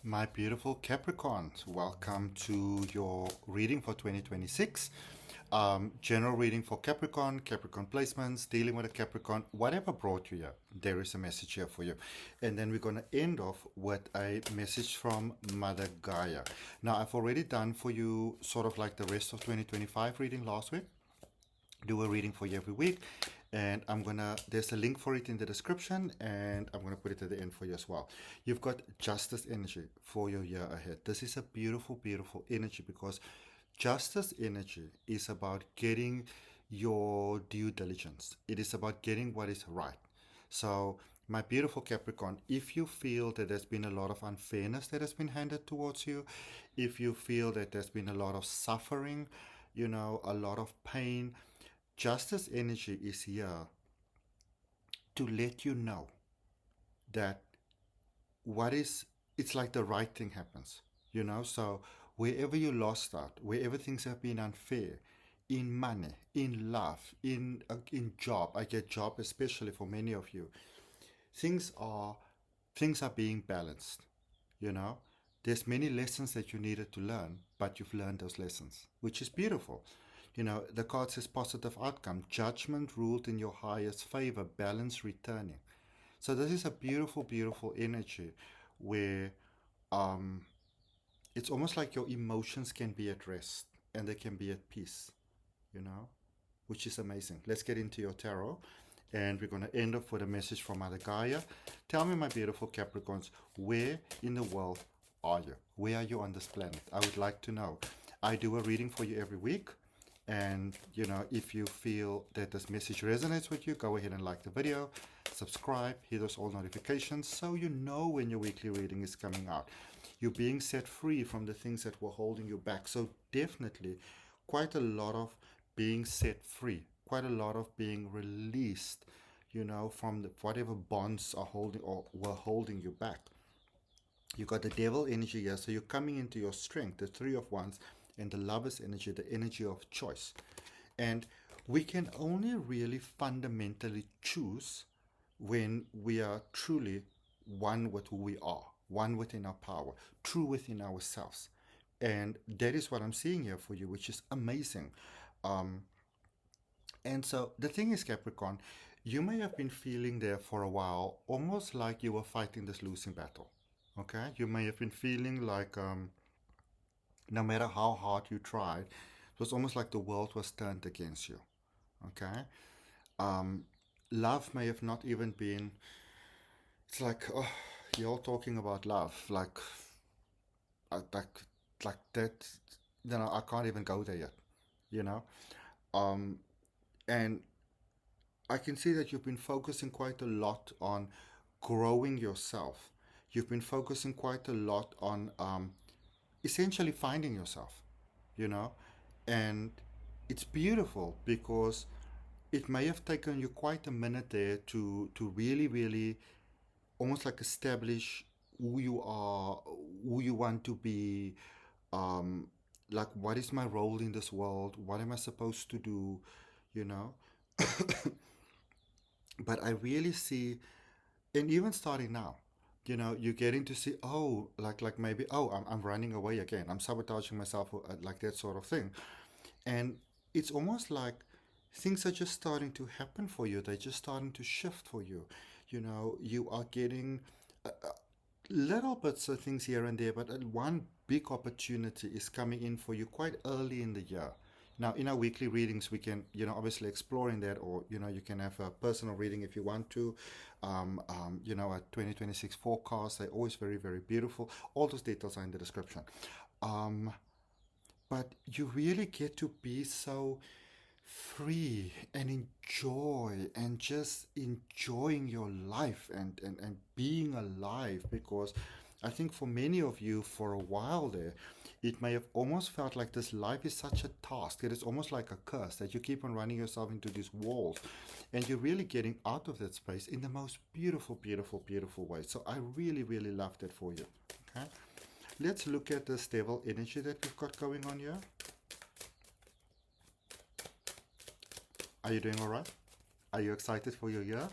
My beautiful Capricorns, welcome to your reading for 2026. General reading for Capricorn, Capricorn placements, dealing with a Capricorn, whatever brought you here, there is a message here for you. And then we're going to end off with a message from Mother Gaia. Now, I've already done for you sort of like the rest of 2025 reading last week. Do a reading for you every week, and there's a link for it in the description, and I'm gonna put it at the end for you as well. You've got justice energy for your year ahead. This is a beautiful, beautiful energy because justice energy is about getting your due diligence. It is about getting what is right. So my beautiful Capricorn, if you feel that there's been a lot of unfairness that has been handed towards you, if you feel that there's been a lot of suffering, a lot of pain, justice energy is here to let you know that it's like the right thing happens. So wherever you lost out, wherever things have been unfair, in money, in love, in job, I get job especially for many of you, things are things are being balanced. you know there's many lessons that you needed to learn, but you've learned those lessons, which is beautiful. The card says positive outcome, judgment ruled in your highest favor, balance returning. So this is a beautiful, beautiful energy where um, it's almost like your emotions can be at rest and they can be at peace, you know, which is amazing. Let's get into your tarot, and we're going to end off with a message from Mother Gaia. Tell me, my beautiful Capricorns, where in the world are you? Where are you on this planet? I would like to know. I do a reading for you every week. And, if you feel that this message resonates with you, go ahead and like the video, subscribe, hit those all notifications so you know when your weekly reading is coming out. You're being set free from the things that were holding you back. So definitely quite a lot of being set free, quite a lot of being released, from whatever bonds are holding or were holding you back. You got the devil energy here, so you're coming into your strength, the Three of Wands, and the Lover's energy, the energy of choice. And we can only really fundamentally choose when we are truly one with who we are, one within our power, true within ourselves. And that is what I'm seeing here for you, which is amazing. Um, and so the thing is, Capricorn, you may have been feeling there for a while, almost like you were fighting this losing battle. Okay? You may have been feeling like no matter how hard you tried, it was almost like the world was turned against you. Okay? Um, Love may have not even been, it's like, oh, you're all talking about love. Like, like that, I can't even go there yet, you know? Um, and I can see that you've been focusing quite a lot on growing yourself. You've been focusing quite a lot on essentially finding yourself, you know, and it's beautiful because it may have taken you quite a minute there to really, really almost like establish who you are, who you want to be, um, like what is my role in this world, what am I supposed to do, you know. But I really see, and even starting now, you're getting to see, oh, like maybe, oh, I'm running away again, I'm sabotaging myself, like that sort of thing. And it's almost like things are just starting to happen for you, they're just starting to shift for you. You are getting little bits of things here and there, but one big opportunity is coming in for you quite early in the year. Now, in our weekly readings, we can, obviously explore in that, or, you can have a personal reading if you want to. A 2026 forecast, they're always very, very beautiful. All those details are in the description. Um, but you really get to be so free and enjoy and just enjoying your life and being alive, because I think for many of you for a while there it may have almost felt like this life is such a task, it is almost like a curse that you keep on running yourself into these walls, and you're really getting out of that space in the most beautiful, beautiful, beautiful way. So I really, really love that for you. Okay, let's look at this devil energy that we've got going on here. Are you doing all right? Are you excited for your year?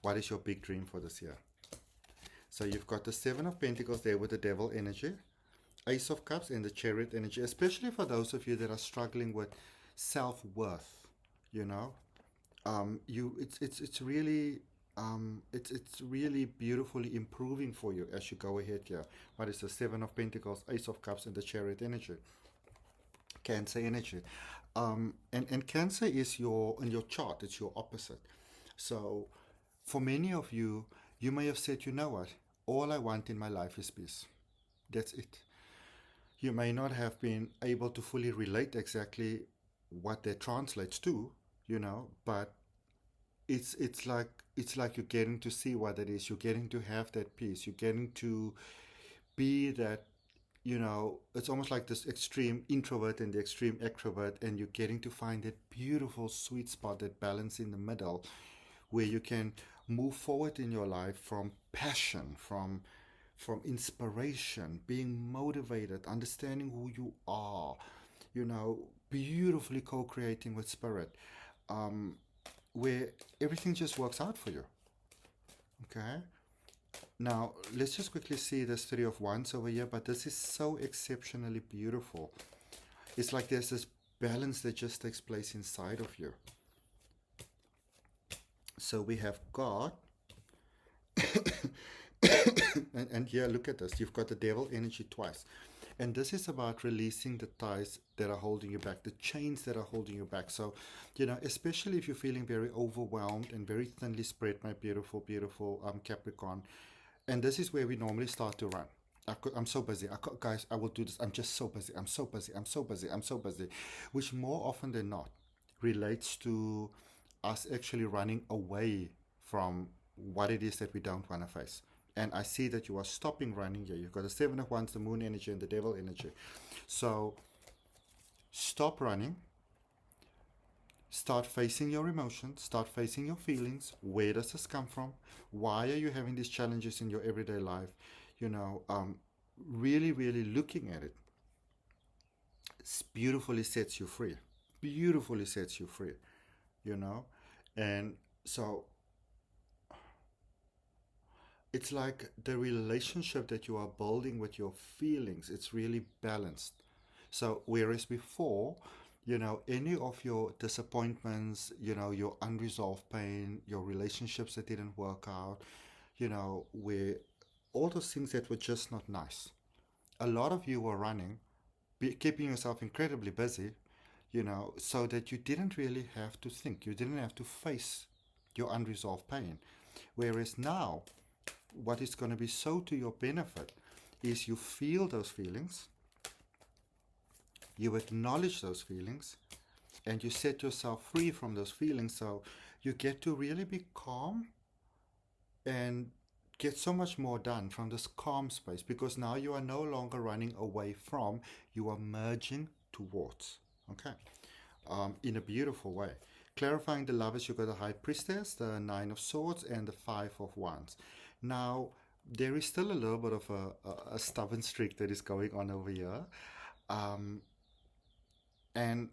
What is your big dream for this year? So you've got the Seven of Pentacles there with the Devil energy, Ace of Cups and the Chariot energy, especially for those of you that are struggling with self-worth, you know. It's really it's really beautifully improving for you as you go ahead here. What is the Seven of Pentacles, Ace of Cups and the Chariot energy? Cancer energy. And Cancer is your, in your chart, it's your opposite. So for many of you, you may have said, you know what, all I want in my life is peace. That's it. You may not have been able to fully relate exactly what that translates to, you know, but it's like you're getting to see what it is. You're getting to have that peace. You're getting to be that, you know, it's almost like this extreme introvert and the extreme extrovert, and you're getting to find that beautiful sweet spot, that balance in the middle, where you can move forward in your life from passion, from inspiration, being motivated, understanding who you are, you know, beautifully co-creating with spirit, where everything just works out for you. Okay. Now, let's just quickly see this Three of Wands over here, but this is so exceptionally beautiful. It's like there's this balance that just takes place inside of you. So we have God, and here, look at this. You've got the Devil energy twice. And this is about releasing the ties that are holding you back, the chains that are holding you back. So, you know, especially if you're feeling very overwhelmed and very thinly spread, my beautiful, beautiful Capricorn. And this is where we normally start to run. I'm so busy. Guys, I will do this. I'm just so busy. I'm so busy. I'm so busy. I'm so busy. Which more often than not relates to us actually running away from what it is that we don't want to face. And I see that you are stopping running here. You've got the Seven of Wands, the Moon energy, and the Devil energy. So stop running. Start facing your emotions. Start facing your feelings. Where does this come from? Why are you having these challenges in your everyday life? You know, really, really looking at it. It beautifully sets you free. Beautifully sets you free. You know, and so it's like the relationship that you are building with your feelings, it's really balanced. So whereas before, you know, any of your disappointments, you know, your unresolved pain, your relationships that didn't work out, you know, where all those things that were just not nice, a lot of you were running, keeping yourself incredibly busy, you know, so that you didn't really have to think, you didn't have to face your unresolved pain. Whereas now, what is going to be so to your benefit is you feel those feelings, you acknowledge those feelings, and you set yourself free from those feelings. So you get to really be calm and get so much more done from this calm space, because now you are no longer running away from, you are merging towards. Okay. In a beautiful way. Clarifying the lovers, you've got the High Priestess, the Nine of Swords, and the Five of Wands. Now, there is still a little bit of a stubborn streak that is going on over here. And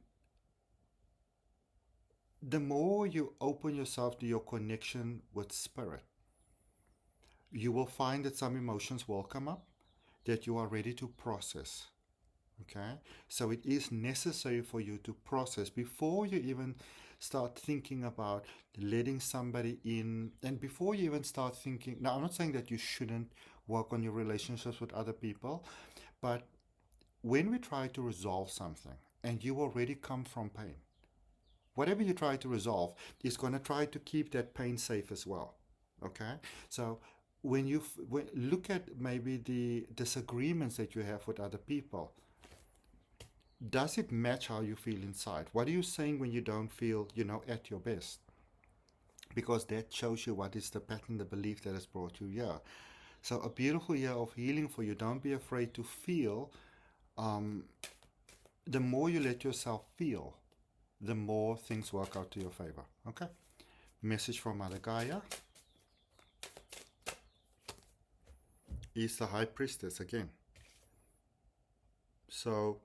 the more you open yourself to your connection with spirit, you will find that some emotions will come up that you are ready to process. Okay, so it is necessary for you to process before you even start thinking about letting somebody in, and before you even start thinking. Now, I'm not saying that you shouldn't work on your relationships with other people, but when we try to resolve something and you already come from pain, whatever you try to resolve is going to try to keep that pain safe as well. Okay, so when you look at maybe the disagreements that you have with other people, does it match how you feel inside? What are you saying when you don't feel, you know, at your best? Because that shows you what is the pattern, the belief that has brought you here. So a beautiful year of healing for you. Don't be afraid to feel. The more you let yourself feel, the more things work out to your favor. Okay? Message from Mother Gaia is the High Priestess again. So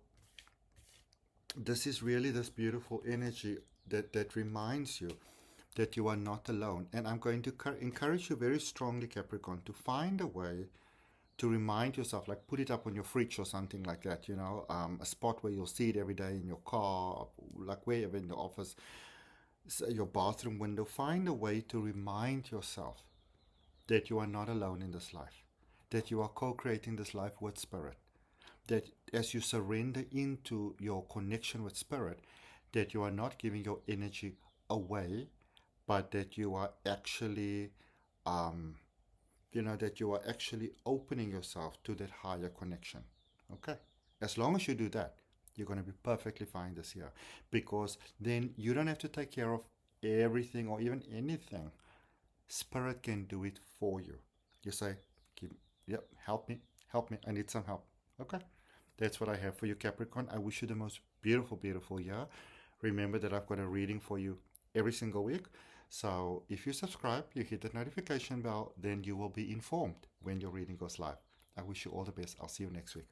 this is really this beautiful energy that reminds you that you are not alone. And I'm going to encourage you very strongly, Capricorn, to find a way to remind yourself, like put it up on your fridge or something like that, a spot where you'll see it every day in your car, like wherever in the office, your bathroom window. Find a way to remind yourself that you are not alone in this life, that you are co creating this life with Spirit, that as you surrender into your connection with Spirit, that you are not giving your energy away, but that you are actually, um, that you are actually opening yourself to that higher connection. Okay? As long as you do that, you're going to be perfectly fine this year, because then you don't have to take care of everything or even anything. Spirit can do it for you. You say, yep, help me, I need some help. Okay? That's what I have for you, Capricorn. I wish you the most beautiful, beautiful year. Remember that I've got a reading for you every single week. So if you subscribe, you hit that notification bell, then you will be informed when your reading goes live. I wish you all the best. I'll see you next week.